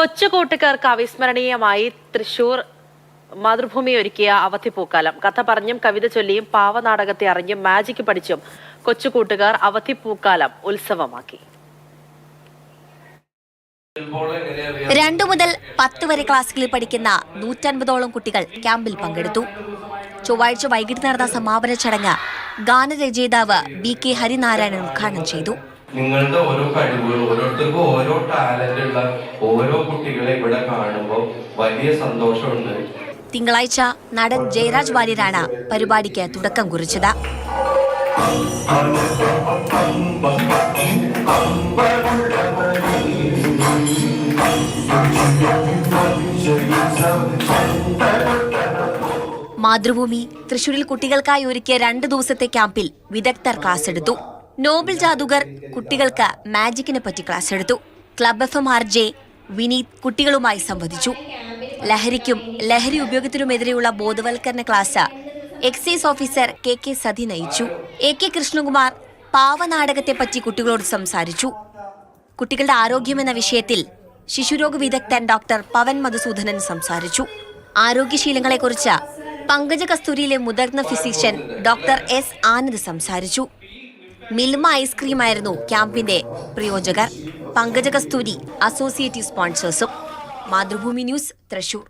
കൊച്ചുകൂട്ടുകാർക്ക് അവിസ്മരണീയമായി തൃശൂർ മാതൃഭൂമി ഒരുക്കിയ അവധിപ്പൂക്കാലം. കഥ പറഞ്ഞും കവിത ചൊല്ലിയും പാവനാടകത്തെ അറിഞ്ഞും മാജിക് പഠിച്ചും കൊച്ചുകൂട്ടുകാർ അവധിപ്പൂക്കാലം ഉത്സവമാക്കി. 2 മുതൽ 10 വരെ ക്ലാസുകളിൽ പഠിക്കുന്ന 150ഓളം കുട്ടികൾ ക്യാമ്പിൽ പങ്കെടുത്തു. ചൊവ്വാഴ്ച വൈകിട്ട് നടന്ന സമാപന ചടങ്ങ് ഗാനരചയിതാവ് BK ഹരിനാരായണൻ ഉദ്ഘാടനം ചെയ്തു. നിങ്ങളുടെ ഓരോ കഴിവുകൾ, ഓരോരുത്തർക്കും ഓരോ ടാലന്റ് ഉള്ള ഓരോ കുട്ടികളെ ഇവിടെ കാണുമ്പോൾ വലിയ സന്തോഷമുണ്ട്. തിങ്കളാഴ്ച നടൻ ജയരാജ് വാര്യരാണ് പരിപാടിക്ക് തുടക്കം കുറിച്ചത്. മാതൃഭൂമി തൃശൂരിൽ കുട്ടികൾക്കായി ഒരുക്കിയ 2 ദിവസത്തെ ക്യാമ്പിൽ വിദഗ്ധർ ക്ലാസ് എടുത്തു. നോബൽ ജാദുഗർ കുട്ടികൾക്ക് മാജിക്കിനെ പറ്റി ക്ലാസ് എടുത്തു. ക്ലബ് FM RJ വിനീത് കുട്ടികളുമായി സംവദിച്ചു. ലഹരിക്കും ലഹരി ഉപയോഗത്തിനുമെതിരെയുള്ള ബോധവൽക്കരണ class excise officer KK Sathi നയിച്ചു. AK കൃഷ്ണകുമാർ പാവനാടകത്തെപ്പറ്റി കുട്ടികളോട് സംസാരിച്ചു. കുട്ടികളുടെ ആരോഗ്യമെന്ന വിഷയത്തിൽ ശിശുരോഗ വിദഗ്ധൻ ഡോക്ടർ പവൻ മധുസൂദനൻ സംസാരിച്ചു. ആരോഗ്യശീലങ്ങളെക്കുറിച്ച് പങ്കജ കസ്തൂരിയിലെ മുതിർന്ന ഫിസിഷ്യൻ ഡോക്ടർ S ആനന്ദ് സംസാരിച്ചു. മിൽമ ഐസ്ക്രീമായിരുന്നു ക്യാമ്പിന്റെ പ്രയോജകർ. പങ്കജ കസ്തൂരി അസോസിയേറ്റ് സ്പോൺസേഴ്സും. മാതൃഭൂമി ന്യൂസ്, തൃശൂർ.